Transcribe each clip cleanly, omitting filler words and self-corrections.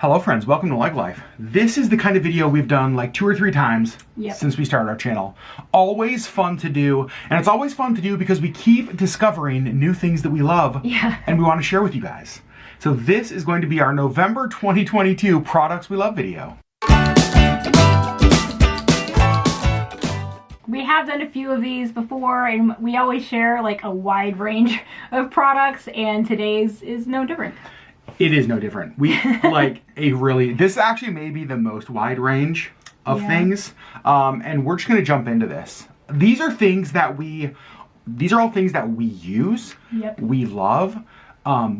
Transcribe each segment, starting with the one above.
Hello friends, welcome to LeggLife. This is the kind of video we've done like 2 or 3 times since we started our channel. Always fun to do, and it's always fun to do because we keep discovering new things that we love and we want to share with you guys. So this is going to be our November 2022 Products We Love video. We have done a few of these before and we always share like a wide range of products, and today's is no different. It is no different. We this actually may be the most wide range of things. And we're just gonna jump into this. These are all things that we use, we love,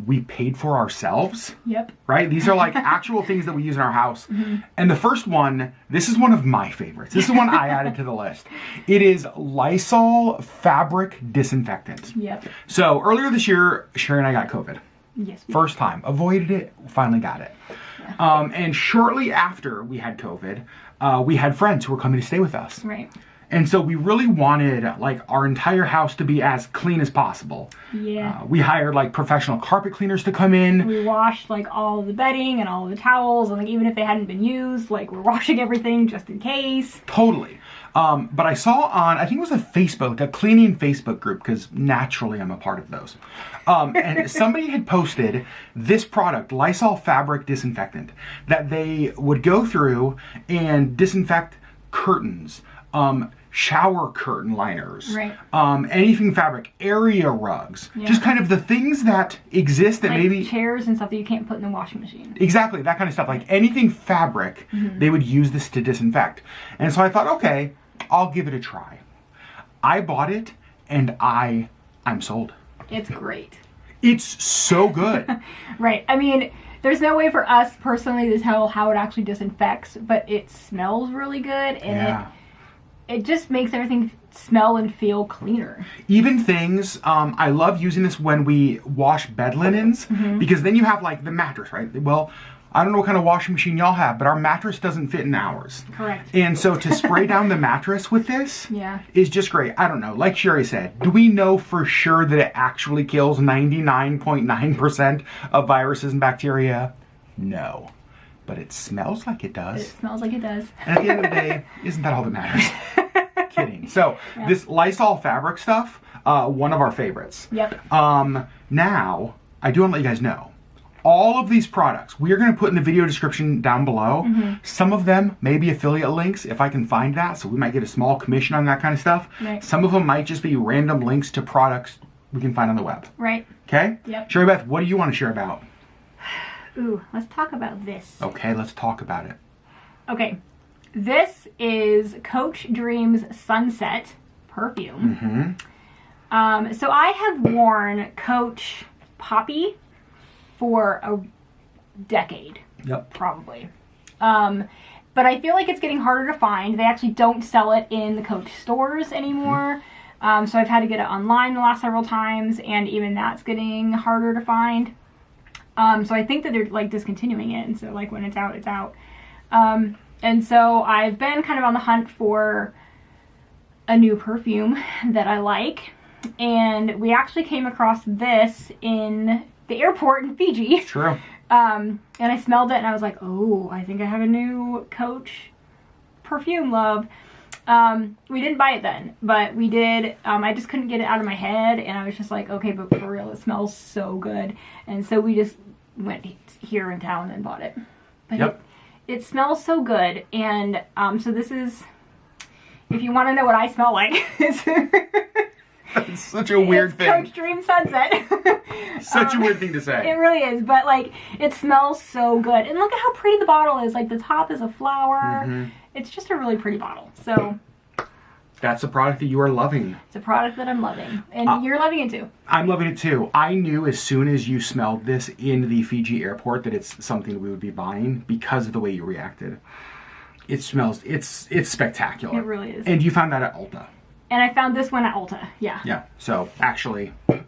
we paid for ourselves, right? These are like actual things that we use in our house. And the first one, this is one of my favorites. This is one I added to the list. It is Lysol Fabric Disinfectant. So earlier this year, Sherri and I got COVID. First time, avoided it, finally got it. And shortly after we had COVID, we had friends who were coming to stay with us. And so we really wanted like our entire house to be as clean as possible. We hired like professional carpet cleaners to come in. We washed like all of the bedding and all of the towels, and like even if they hadn't been used, like we're washing everything just in case. Totally. But I saw on, I think it was a Facebook, a cleaning Facebook group, because naturally I'm a part of those. And somebody had posted this product, Lysol Fabric Disinfectant, that they would go through and disinfect curtains, shower curtain liners, anything fabric, area rugs, just kind of the things that exist that like maybe... chairs and stuff that you can't put in the washing machine. Exactly, that kind of stuff. Like anything fabric, they would use this to disinfect. And so I thought, okay, I'll give it a try. I bought it and I'm sold. It's great. It's so good. I mean, there's no way for us personally to tell how it actually disinfects, but it smells really good, and it just makes everything smell and feel cleaner. Even things, I love using this when we wash bed linens, because then you have like the mattress, right? Well, I don't know what kind of washing machine y'all have, but our mattress doesn't fit in ours. Correct. And so to spray down the mattress with this is just great. I don't know, like Sherri said, do we know for sure that it actually kills 99.9% of viruses and bacteria? No. But it smells like it does. It smells like it does. And at the end of the day, isn't that all that matters? Kidding. So this Lysol fabric stuff, one of our favorites. Now, I do want to let you guys know, all of these products we are going to put in the video description down below. Some of them may be affiliate links if I can find that, so we might get a small commission on that kind of stuff. Some of them might just be random links to products we can find on the web. Okay? Sherri Beth, what do you want to share about? Ooh, let's talk about this. Okay, let's talk about it. Okay, this is Coach Dreams Sunset Perfume. So I have worn Coach Poppy for a decade, probably. But I feel like it's getting harder to find. They actually don't sell it in the Coach stores anymore. So I've had to get it online the last several times, and even that's getting harder to find. So I think that they're like discontinuing it, and so like when it's out, it's out. And so I've been kind of on the hunt for a new perfume that I like, and we actually came across this in the airport in Fiji. True. And I smelled it and I was like, oh, I think I have a new Coach perfume love. We didn't buy it then, but we did. I just couldn't get it out of my head, and I was just like, okay, but for real, it smells so good. And so we just went here in town and bought it. But it smells so good. And so this is, if you want to know what I smell like, it's such a weird thing. Coach Dream Sunset. Such a weird thing to say. It really is, but like, it smells so good. And look at how pretty the bottle is. Like, the top is a flower. It's just a really pretty bottle. So that's a product that you are loving. It's a product that I'm loving. And you're loving it too. I'm loving it too. I knew as soon as you smelled this in the Fiji airport that it's something we would be buying because of the way you reacted. It smells, it's spectacular. It really is. And you found that at Ulta. And I found this one at Ulta, Yeah, so actually, can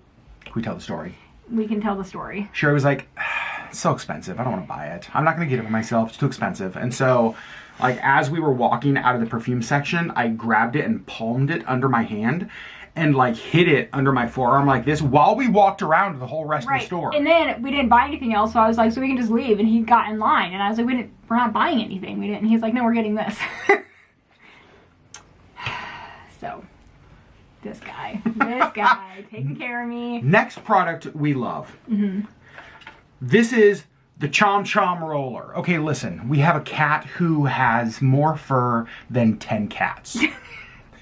we tell the story? We can tell the story. Sherri was like, it's so expensive, I don't want to buy it. I'm not going to get it for myself, it's too expensive. And so, like, as we were walking out of the perfume section, I grabbed it and palmed it under my hand. and like hid it under my forearm like this while we walked around the whole rest of the store. And then we didn't buy anything else, so I was like, so we can just leave. And he got in line, and I was like, we're not buying anything. We didn't. And he's like, no, we're getting this. So, this guy taking care of me. Next product we love. This is the Chom Chom Roller. Okay, listen, we have a cat who has more fur than 10 cats.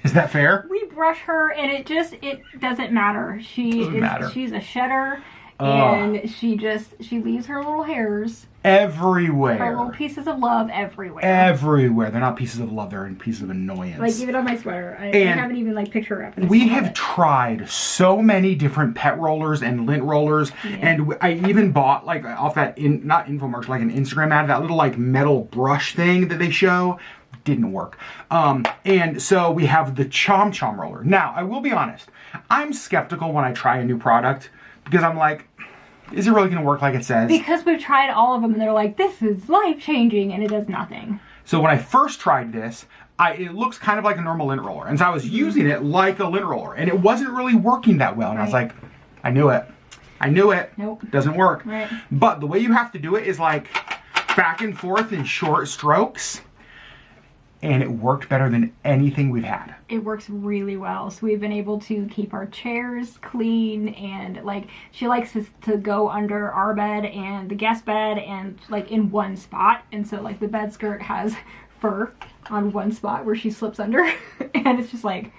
Is that fair? We brush her, and it doesn't matter. She's a shedder, and she leaves her little hairs everywhere. Her little pieces of love everywhere. Everywhere. They're not pieces of love, they're pieces of annoyance. Like, even on my sweater. I haven't even, like, picture wrapped this. We have tried so many different pet rollers and lint rollers, and I even bought, like, off that, not infomercial, like an Instagram ad, that little, like, metal brush thing that they show. Didn't work. And so we have the Chom Chom Roller. Now, I will be honest, I'm skeptical when I try a new product, because I'm like, is it really going to work like it says? Because we've tried all of them and they're like, this is life-changing, and it does nothing. So when I first tried this, it looks kind of like a normal lint roller. And so I was using it like a lint roller, and it wasn't really working that well. And I was like, I knew it. Nope. Doesn't work. Right. But the way you have to do it is like back and forth in short strokes. And it worked better than anything we've had. It works really well. So we've been able to keep our chairs clean, and like she likes to go under our bed and the guest bed and like in one spot. And so like the bed skirt has fur on one spot where she slips under. And it's just like,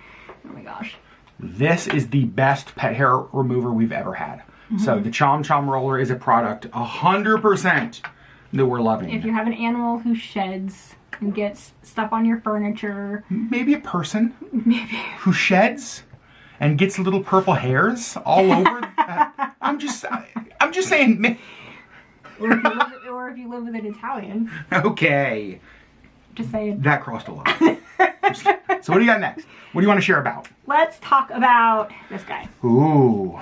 oh my gosh. This is the best pet hair remover we've ever had. So the Chom Chom Roller is a product 100% that we're loving. If you have an animal who sheds and gets stuff on your furniture. Maybe a person who sheds and gets little purple hairs all over. I'm just saying. Or if you live with an Italian. Okay. Just saying. That crossed a line. So what do you got next? What do you want to share about? Let's talk about this guy. Ooh.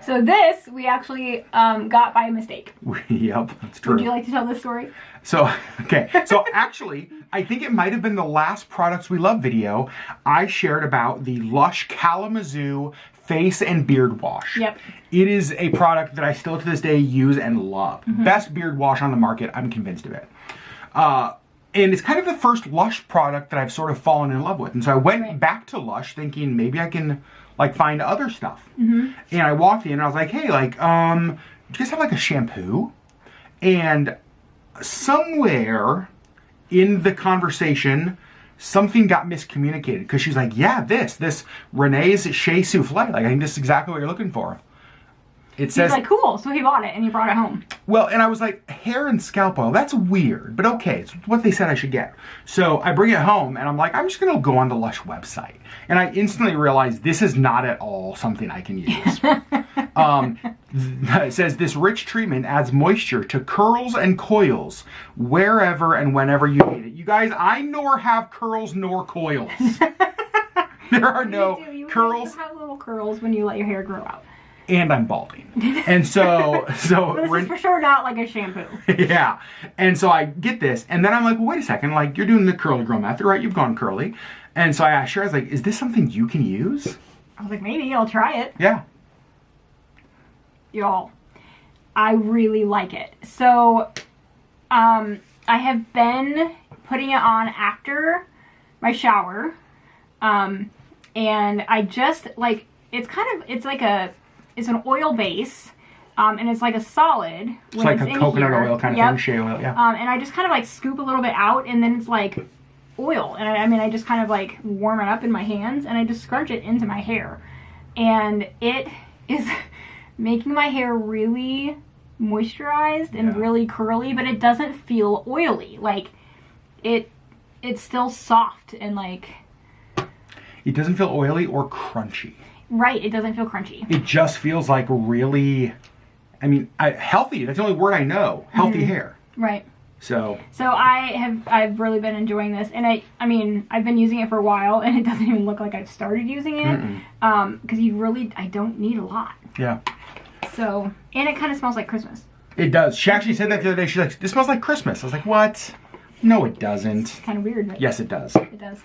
So this we actually got by mistake. Yep, that's true. Would you like to tell this story? So, okay. So actually, I think it might have been the last Products We Love video I shared about the Lush Kalamazoo Face and Beard Wash. Yep. It is a product that I still to this day use and love. Best beard wash on the market, I'm convinced of it. And it's kind of the first Lush product that I've sort of fallen in love with. And so I went back to Lush thinking maybe I can like find other stuff. And I walked in and I was like, hey, like, do you guys have like a shampoo? And somewhere in the conversation, something got miscommunicated because she's like, yeah, this Renee's Shea Souffle. Like, I think this is exactly what you're looking for. It says, he's like, cool, so he bought it and he brought it home. Well, and I was like, hair and scalp oil, that's weird, but okay, it's what they said I should get. So I bring it home and I'm like, I'm just gonna go on the Lush website. And I instantly realized this is not at all something I can use. It says, this rich treatment adds moisture to curls and coils wherever and whenever you need it. You guys, I nor have curls nor coils. There are no curls. You have little curls when you let your hair grow out. And I'm balding. And so well, this is for sure not like a shampoo. Yeah. And so I get this, and then I'm like, well, wait a second, like, you're doing the curly girl method, right? You've gone curly. And so I asked her, I was like, is this something you can use? I was like, maybe, I'll try it. Yeah. Y'all, I really like it. So, I have been putting it on after my shower. And I just, like, it's an oil base, and it's like a solid. It's like a coconut oil kind of thing, shea oil, yeah. And I just kind of like scoop a little bit out, and then it's like oil. And I just kind of like warm it up in my hands, and I just scrunch it into my hair. And it is making my hair really moisturized and really curly, but it doesn't feel oily. Like, it's still soft and like... It doesn't feel oily or crunchy. Right, it doesn't feel crunchy. It just feels like really, healthy. That's the only word I know. Healthy hair. Right. So I've really been enjoying this, and I've been using it for a while, and it doesn't even look like I've started using it, because I don't need a lot. Yeah. So, and it kind of smells like Christmas. It does. She actually said that the other day. She's like, this smells like Christmas. I was like, what? No, it doesn't. It's kind of weird. But yes, it does. It does.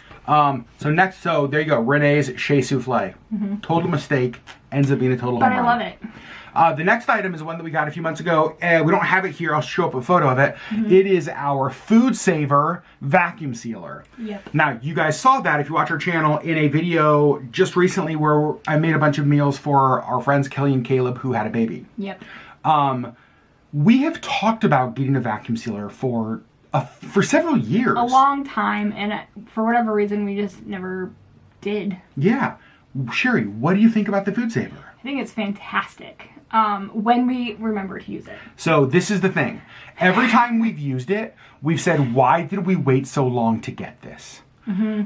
So there you go. Renee's Shea Souffle. Total mistake. Ends up being a total home run. But I love it. The next item is one that we got a few months ago. We don't have it here. I'll show up a photo of it. It is our Food Saver vacuum sealer. Yep. Now, you guys saw that if you watch our channel in a video just recently where I made a bunch of meals for our friends Kelly and Caleb who had a baby. Yep. We have talked about getting a vacuum sealer for several years. A long time, and for whatever reason, we just never did. Yeah. Sherri, what do you think about the Food Saver? I think it's fantastic. When we remember to use it. So this is the thing. Every time we've used it, we've said, why did we wait so long to get this?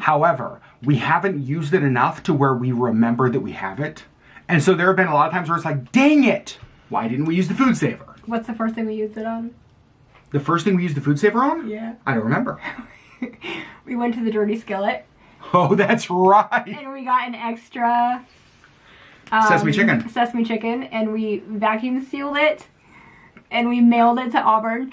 However, we haven't used it enough to where we remember that we have it. And so there have been a lot of times where it's like, dang it, why didn't we use the Food Saver? What's the first thing we used it on? The first thing we used the Food Saver on? Yeah. I don't remember. We went to the Dirty Skillet. Oh, that's right. And we got an extra... sesame chicken. Sesame chicken, and we vacuum sealed it, and we mailed it to Auburn.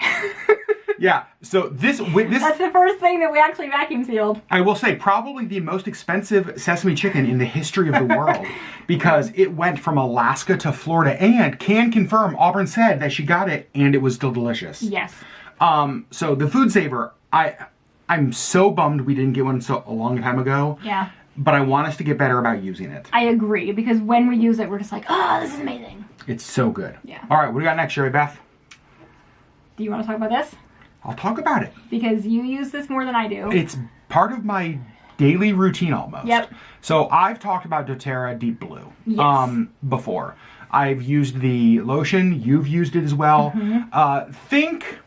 Yeah, so this... That's the first thing that we actually vacuum sealed. I will say, probably the most expensive sesame chicken in the history of the world, because it went from Alaska to Florida, and can confirm, Auburn said that she got it, and it was still delicious. Yes. So the Food Saver, I'm so bummed we didn't get one a long time ago. Yeah. But I want us to get better about using it. I agree, because when we use it, we're just like, oh, this is amazing. It's so good. Yeah. All right, what do we got next, Sherri Beth? Do you want to talk about this? I'll talk about it. Because you use this more than I do. It's part of my daily routine almost. Yep. So I've talked about doTERRA Deep Blue before. I've used the lotion. You've used it as well. Think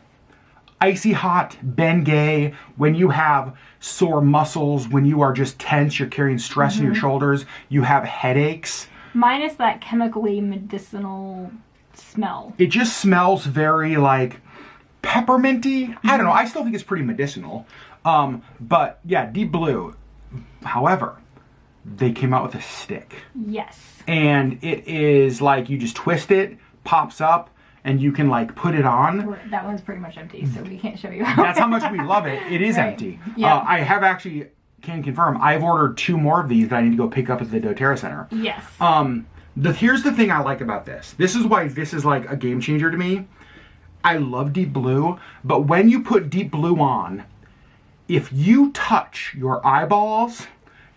icy hot Bengay when you have sore muscles, when you are just tense, you're carrying stress in your shoulders, you have headaches. Minus that chemically medicinal smell. It just smells very like pepperminty. I don't know. I still think it's pretty medicinal. But yeah, Deep Blue. However, they came out with a stick. Yes. And it is like you just twist it, pops up, and you can like put it on. That one's pretty much empty, so we can't show you. That's how much we love it. It is empty. Yeah. I have actually, can confirm, I've ordered 2 more of these that I need to go pick up at the doTERRA Center. Yes. Here's the thing I like about this. This is why this is like a game changer to me. I love Deep Blue, but when you put Deep Blue on, if you touch your eyeballs,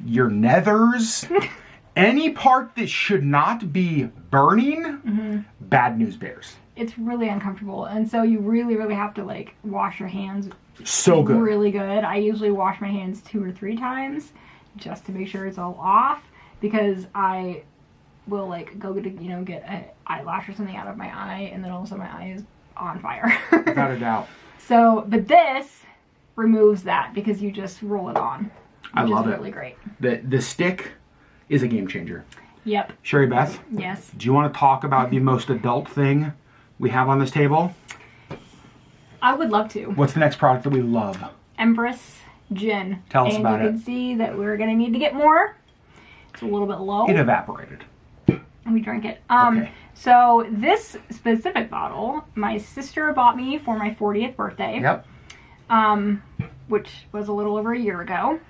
your nethers, any part that should not be burning, bad news bears. It's really uncomfortable, and so you really, really have to like wash your hands. So good. Really good. I usually wash my hands 2 or 3 times just to make sure it's all off, because I will like go get an eyelash or something out of my eye, and then all of a sudden my eye is on fire. Without a doubt. So, but this removes that because you just roll it on. I love it. Really great. The stick is a game changer. Yep. Sherri Beth? Yes. Do you want to talk about the most adult thing we have on this table? I would love to. What's the next product that we love? Empress Gin. Tell us about it. And you can see that we're going to need to get more. It's a little bit low. It evaporated. And we drank it. Okay. So this specific bottle, my sister bought me for my 40th birthday. Yep. Which was a little over a year ago.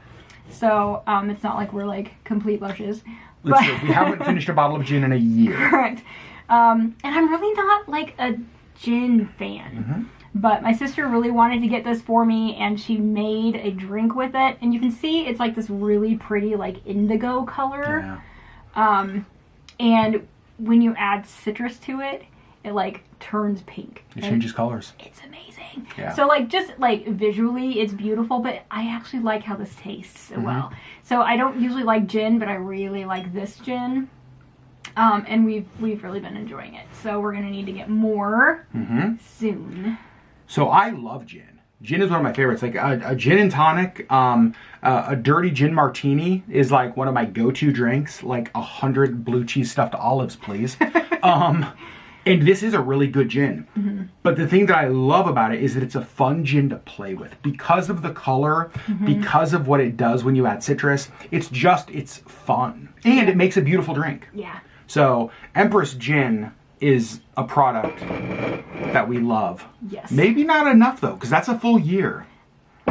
So it's not like we're like complete lushes. We haven't finished a bottle of gin in a year. Correct. And I'm really not like a gin fan. But my sister really wanted to get this for me, and she made a drink with it. And you can see it's like this really pretty like indigo color. Yeah. And when you add citrus to it, it like turns pink. It changes colors. It's amazing. Yeah. So like just like visually it's beautiful, but I actually like how this tastes so well. So I don't usually like gin, but I really like this gin. And we've really been enjoying it. So we're gonna need to get more soon. So I love gin. Gin is one of my favorites. Like a gin and tonic, a dirty gin martini is like one of my go-to drinks. Like 100 blue cheese stuffed olives, please. And this is a really good gin. But the thing that I love about it is that it's a fun gin to play with. Because of the color, because of what it does when you add citrus, it's fun. And it makes a beautiful drink. Yeah. So Empress Gin is a product that we love. Yes. Maybe not enough though, because that's a full year.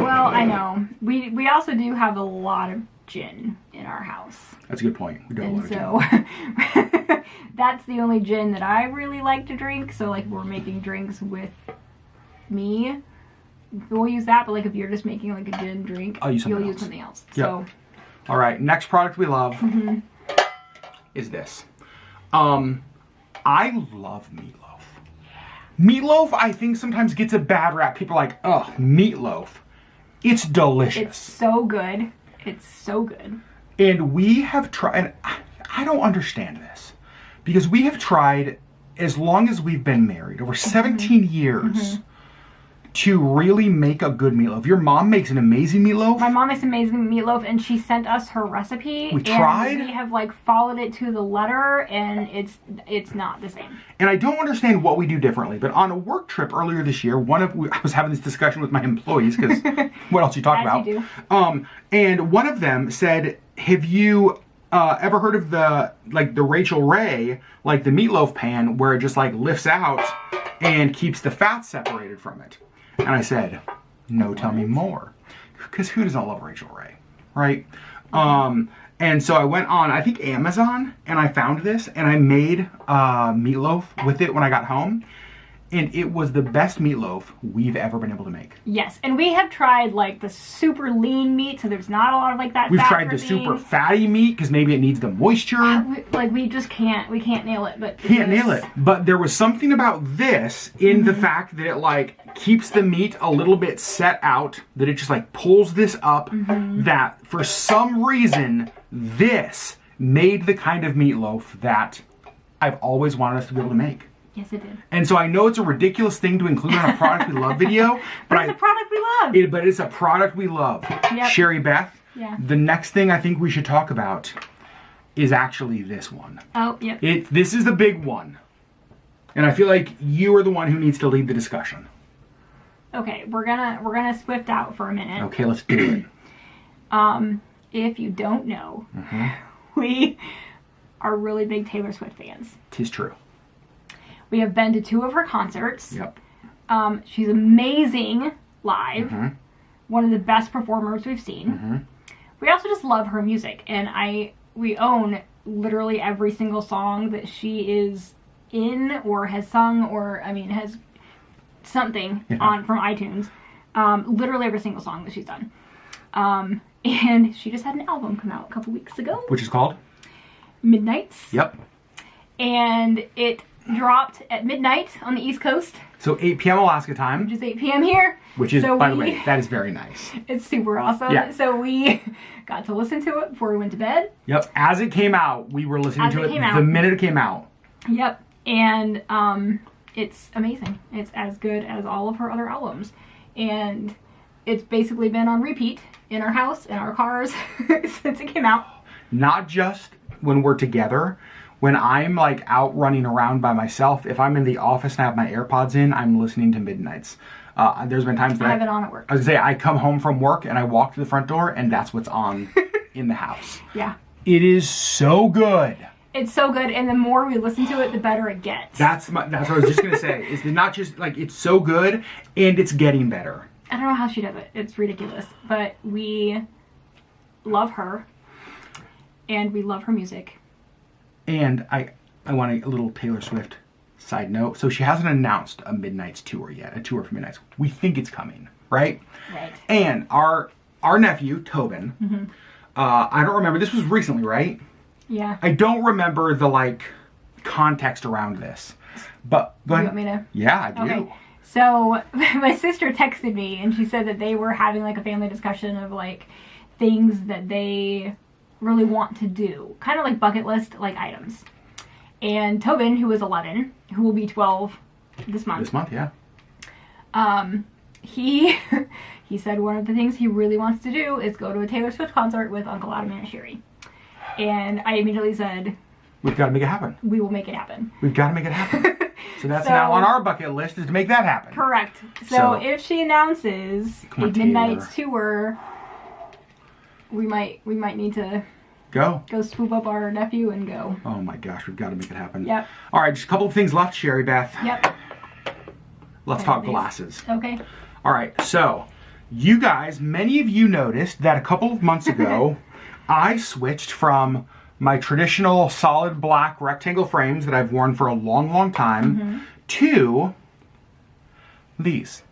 Well, I know. We also do have a lot of gin in our house. That's a good point. We do have a lot of gin. That's the only gin that I really like to drink. So like, if we're making drinks with me, we'll use that. But like, if you're just making like a gin drink, you'll use something else. Yep. So. All right, next product we love is this. I love Meatloaf. Meatloaf, I think, sometimes gets a bad rap. People are like, oh, Meatloaf. It's delicious. It's so good. It's so good. And we have tried, and I don't understand this, because we have tried, as long as we've been married, over 17 years, to really make a good meatloaf. Your mom makes an amazing meatloaf. My mom makes amazing meatloaf, and she sent us her recipe. We tried. We have like followed it to the letter, and it's not the same. And I don't understand what we do differently. But on a work trip earlier this year, I was having this discussion with my employees, because what else you talk about? You do. And one of them said, "Have you ever heard of the Rachel Ray, like the meatloaf pan, where it just like lifts out and keeps the fat separated from it?" And I said, "No, tell me more." Because who doesn't love Rachel Ray, right? And so I went on, I think, Amazon, and I found this, and I made meatloaf with it when I got home. And it was the best meatloaf we've ever been able to make. Yes, and we have tried like the super lean meat, so there's not a lot of like that. We've tried the super fatty meat because maybe it needs the moisture. We just can't. We can't nail it. But nail it. But there was something about this in the fact that it like keeps the meat a little bit set out. That it just like pulls this up. That for some reason this made the kind of meatloaf that I've always wanted us to be able to make. Yes, it did. And so I know it's a ridiculous thing to include on a product we love video, but it's a product we love. But it's a product we love. Yep. Sherri Beth, yeah. The next thing I think we should talk about is actually this one. Oh, yep. This is the big one. And I feel like you are the one who needs to lead the discussion. Okay, we're gonna swift out for a minute. Okay, let's do it. If you don't know, we are really big Taylor Swift fans. 'Tis true. We have been to 2 of her concerts. Yep. She's amazing live. One of the best performers we've seen. We also just love her music, and we own literally every single song that she is in or has sung, or has something on from iTunes. Literally every single song that she's done. And she just had an album come out a couple weeks ago, which is called Midnights. Yep. And it dropped at midnight on the East Coast. So 8 p.m. Alaska time. Which is 8 p.m. here. Which is, by the way, that is very nice. It's super awesome. Yeah. So we got to listen to it before we went to bed. Yep. As it came out, we were listening to it the minute it came out. Yep. And it's amazing. It's as good as all of her other albums. And it's basically been on repeat in our house, in our cars, since it came out. Not just when we're together. When I'm like out running around by myself, if I'm in the office and I have my AirPods in, I'm listening to Midnights. There's been times that I have it on at work. I was gonna say, I come home from work and I walk to the front door and that's what's on in the house. Yeah. It is so good. It's so good, and the more we listen to it, the better it gets. That's what I was just gonna say. It's not just like it's so good, and it's getting better. I don't know how she does it. It's ridiculous, but we love her, and we love her music. And I want a little Taylor Swift side note. So she hasn't announced a Midnights tour yet, a tour for Midnights. We think it's coming, right? Right. And our nephew, Tobin, I don't remember, this was recently, right? Yeah. I don't remember the context around this. But go ahead. You want me to? Yeah, I do. Okay. So my sister texted me and she said that they were having a family discussion of things that they really want to do, kind of bucket list items. And Tobin, who is 11, who will be 12 this month. This month, yeah. He said one of the things he really wants to do is go to a Taylor Swift concert with Uncle Adam and Sherri. And I immediately said, we've got to make it happen. We will make it happen. We've got to make it happen. So that's now on our bucket list, is to make that happen. Correct. So if she announces a Midnights tour, we might need to go swoop up our nephew and go. Oh my gosh, we've got to make it happen. Yep. All right, just a couple of things left, Sherri Beth. Yep. Let's talk glasses. Okay. All right, so You guys, many of you noticed that a couple of months ago, I switched from my traditional solid black rectangle frames that I've worn for a long, long time to these.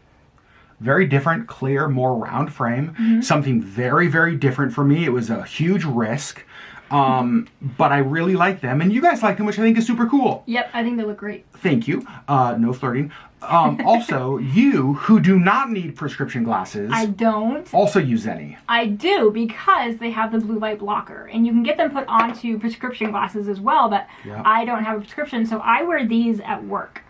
Very different, clear, more round frame. Something very, very different for me. It was a huge risk. But I really like them, and you guys like them, which I think is super cool. Yep, I think they look great. Thank you. No flirting. Also, you who do not need prescription glasses. I don't. Also use Zenni. I do, because they have the blue light blocker, and you can get them put onto prescription glasses as well, but I don't have a prescription, so I wear these at work.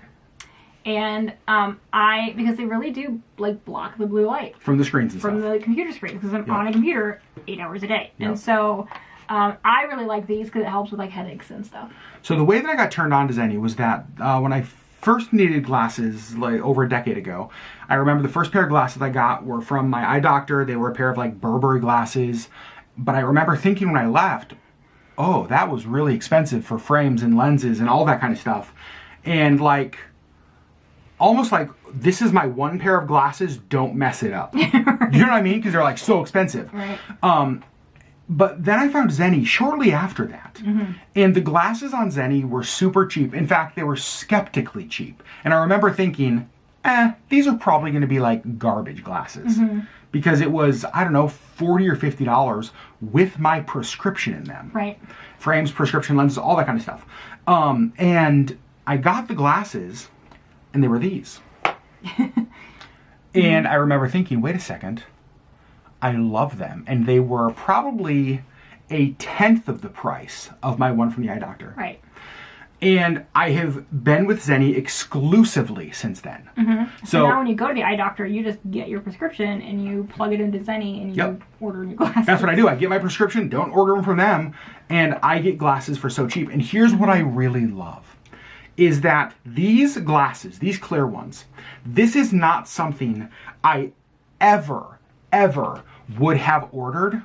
And because they really do like block the blue light. From the screens and From stuff. the computer screen, because I'm on a computer 8 hours a day. And so I really like these because it helps with like headaches and stuff. So the way that I got turned on to Zenni was that when I first needed glasses like over a decade ago, I remember the first pair of glasses I got were from my eye doctor. They were a pair of like Burberry glasses. But I remember thinking when I left, oh, that was really expensive for frames and lenses and all that kind of stuff. And like, almost like, this is my one pair of glasses, don't mess it up. You know what I mean? Because they're like so expensive. Right. But then I found Zenni shortly after that. And the glasses on Zenni were super cheap. In fact, they were skeptically cheap. And I remember thinking, these are probably going to be like garbage glasses. Because it was, I don't know, $40 or $50 with my prescription in them. Right. Frames, prescription lenses, all that kind of stuff. And I got the glasses, and they were these. And I remember thinking, wait a second. I love them. And they were probably a tenth of the price of my one from the eye doctor. Right. And I have been with Zenni exclusively since then. So now when you go to the eye doctor, you just get your prescription and you plug it into Zenni and you order new glasses. That's what I do. I get my prescription, don't order them from them, and I get glasses for so cheap. And here's what I really love. Is that these glasses, these clear ones, this is not something I ever would have ordered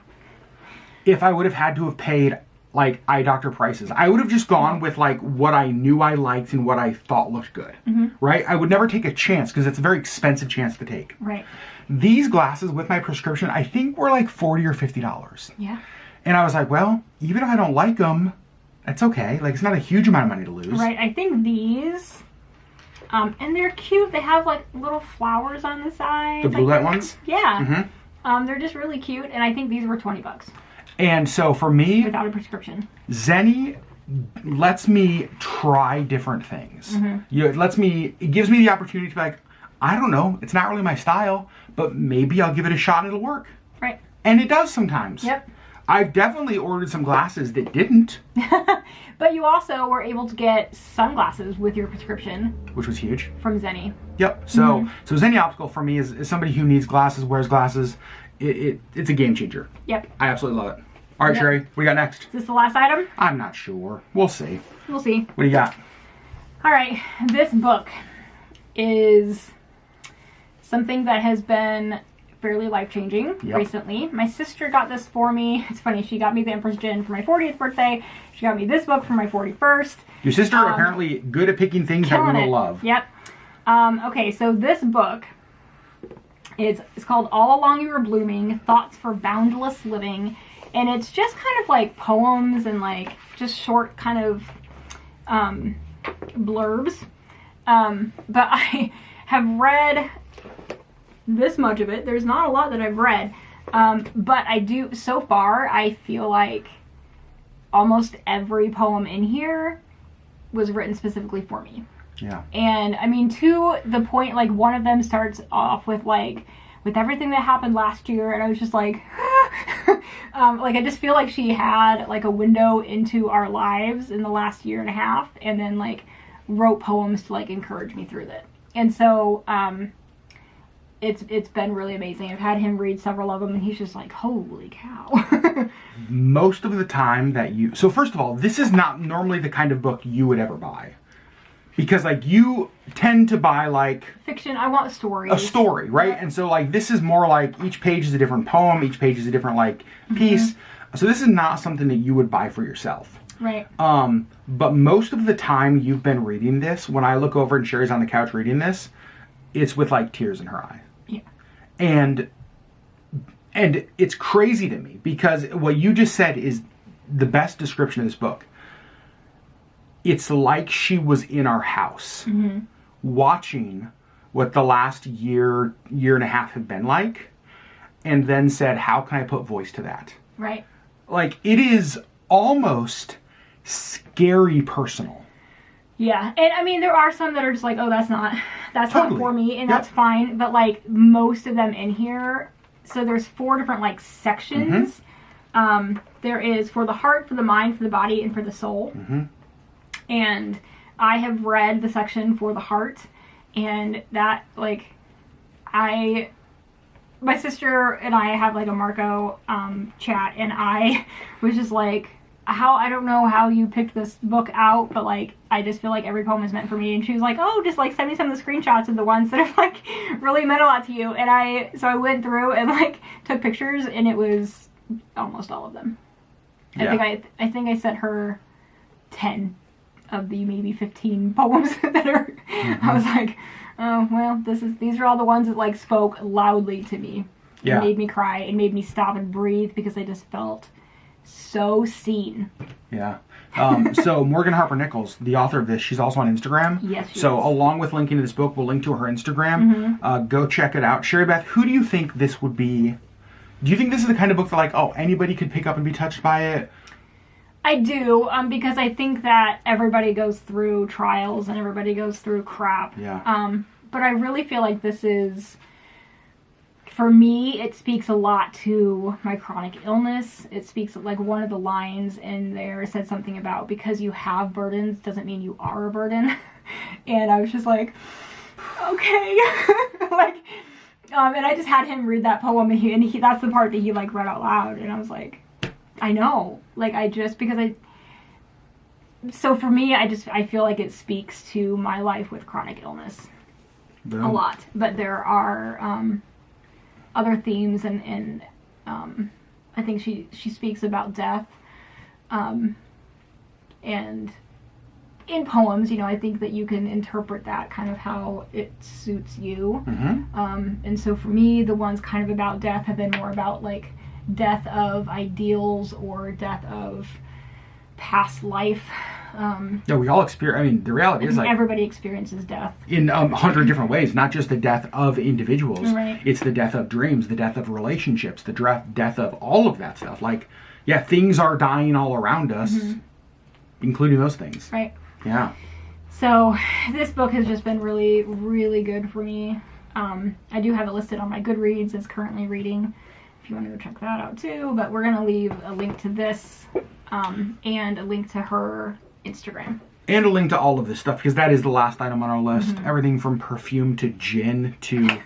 if I would have had to have paid like eye doctor prices. I would have just gone with like what I knew I liked and what I thought looked good, right? I would never take a chance because it's a very expensive chance to take. Right. These glasses with my prescription, I think were like $40 or $50. Yeah. And I was like, well, even if I don't like them, that's okay. Like, it's not a huge amount of money to lose. Right. I think these, and they're cute. They have like little flowers on the side. The blue light ones? Yeah. They're just really cute. And I think these were $20. And so for me, without a prescription, Zenni lets me try different things. It gives me the opportunity to be like, I don't know, it's not really my style, but maybe I'll give it a shot and it'll work. Right. And it does sometimes. Yep. I've definitely ordered some glasses that didn't. But you also were able to get sunglasses with your prescription. Which was huge. From Zenni. Yep. So so Zenni Optical for me is somebody who needs glasses, wears glasses. It's a game changer. Yep. I absolutely love it. All right, Sherri, what do you got next? Is this the last item? I'm not sure. We'll see. We'll see. What do you got? All right. This book is something that has been fairly life-changing recently. My sister got this for me. It's funny, she got me the Empress Gin for my 40th birthday. She got me this book for my 41st. Your sister apparently good at picking things that we will love. Yep. Okay, so this book it's called All Along You Were Blooming, Thoughts for Boundless Living. And it's just kind of like poems and like just short kind of blurbs. But I have read this much of it. There's not a lot that I've read. But I do, so far, I feel like almost every poem in here was written specifically for me. Yeah. And I mean, to the point, like one of them starts off with like, with everything that happened last year, and I was just like, like I just feel like she had like a window into our lives in the last year and a half, and then like wrote poems to like encourage me through that. And so it's been really amazing. I've had him read several of them, and he's just like, holy cow. Most of the time that so first of all, this is not normally the kind of book you would ever buy. Because, like, you tend to buy, like... fiction. I want stories. A story, right? Yeah. And so, like, this is more like each page is a different poem. Each page is a different, like, piece. So this is not something that you would buy for yourself. Right. But most of the time you've been reading this, when I look over and Sherri's on the couch reading this, it's with, like, tears in her eye. Yeah. And And it's crazy to me because what you just said is the best description of this book. It's like she was in our house watching what the last year and a half have been like, and then said, how can I put voice to that? Right. Like, it is almost scary personal. Yeah. And I mean, there are some that are just like, oh, that's not for me, and that's fine. But like most of them in here, so there's 4 different like sections. There is for the heart, for the mind, for the body, and for the soul. And I have read the section for the heart, and that, like, my sister and I have like a Marco chat, and I was just like, I don't know how you picked this book out, but like, I just feel like every poem is meant for me. And she was like, oh, just like send me some of the screenshots of the ones that have like really meant a lot to you. And so I went through and like took pictures, and it was almost all of them. I think I sent her 10 of the maybe 15 poems that are, I was like, oh, well, these are all the ones that like spoke loudly to me. It made me cry. It made me stop and breathe because I just felt so seen. Yeah. So Morgan Harper Nichols, the author of this, she's also on Instagram. Yes, she is. Along with linking to this book, we'll link to her Instagram. Go check it out. Sherri Beth, who do you think this would be? Do you think this is the kind of book that, like, oh, anybody could pick up and be touched by it? I do, because I think that everybody goes through trials and everybody goes through crap. Yeah. But I really feel like this is, for me, it speaks a lot to my chronic illness. It speaks, like, one of the lines in there said something about, because you have burdens doesn't mean you are a burden. And I was just like, okay. Like, and I just had him read that poem, and he that's the part that he, like, read out loud. And I was like, I know. Like, so for me, I feel like it speaks to my life with chronic illness. Boom. A lot. But there are, other themes, and I think she speaks about death, and in poems, you know, I think that you can interpret that kind of how it suits you. And so for me, the ones kind of about death have been more about like death of ideals or death of past life. Yeah, we all experience. I mean, the reality is, like, everybody experiences death in 100 different ways. Not just the death of individuals. Right. It's the death of dreams, the death of relationships, the death of all of that stuff. Like, yeah, things are dying all around us, including those things. Right. Yeah. So this book has just been really, really good for me. I do have it listed on my Goodreads as currently reading, if you want to go check that out too. But we're going to leave a link to this and a link to her Instagram. And a link to all of this stuff, because that is the last item on our list. Everything from perfume to gin to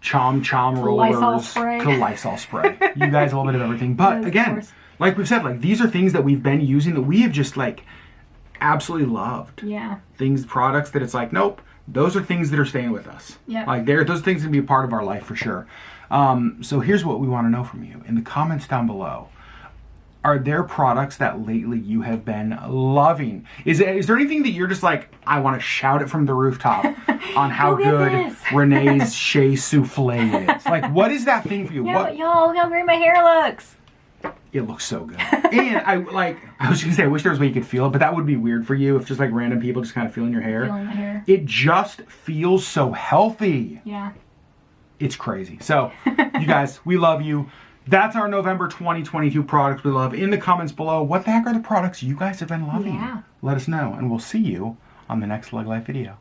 chom rollers to Lysol spray. You guys, a little bit of everything. But yes, again, like we've said, like, these are things that we've been using that we have just, like, absolutely loved. Yeah. Products that it's like, nope, those are things that are staying with us. Yeah. Like, those things can be a part of our life for sure. So here's what we want to know from you. In the comments down below, are there products that lately you have been loving? Is there anything that you're just like, I want to shout it from the rooftop on how good Renee's Shea Souffle is? Like, what is that thing for you? Y'all, look how great my hair looks. It looks so good. And I was gonna say, I wish there was a way you could feel it, but that would be weird for you if just like random people just kind of feeling your hair. Feeling my hair. It just feels so healthy. Yeah. It's crazy. So, you guys, we love you. That's our November 2022 products we love. In the comments below, what the heck are the products you guys have been loving? Yeah. Let us know, and we'll see you on the next LeggLife video.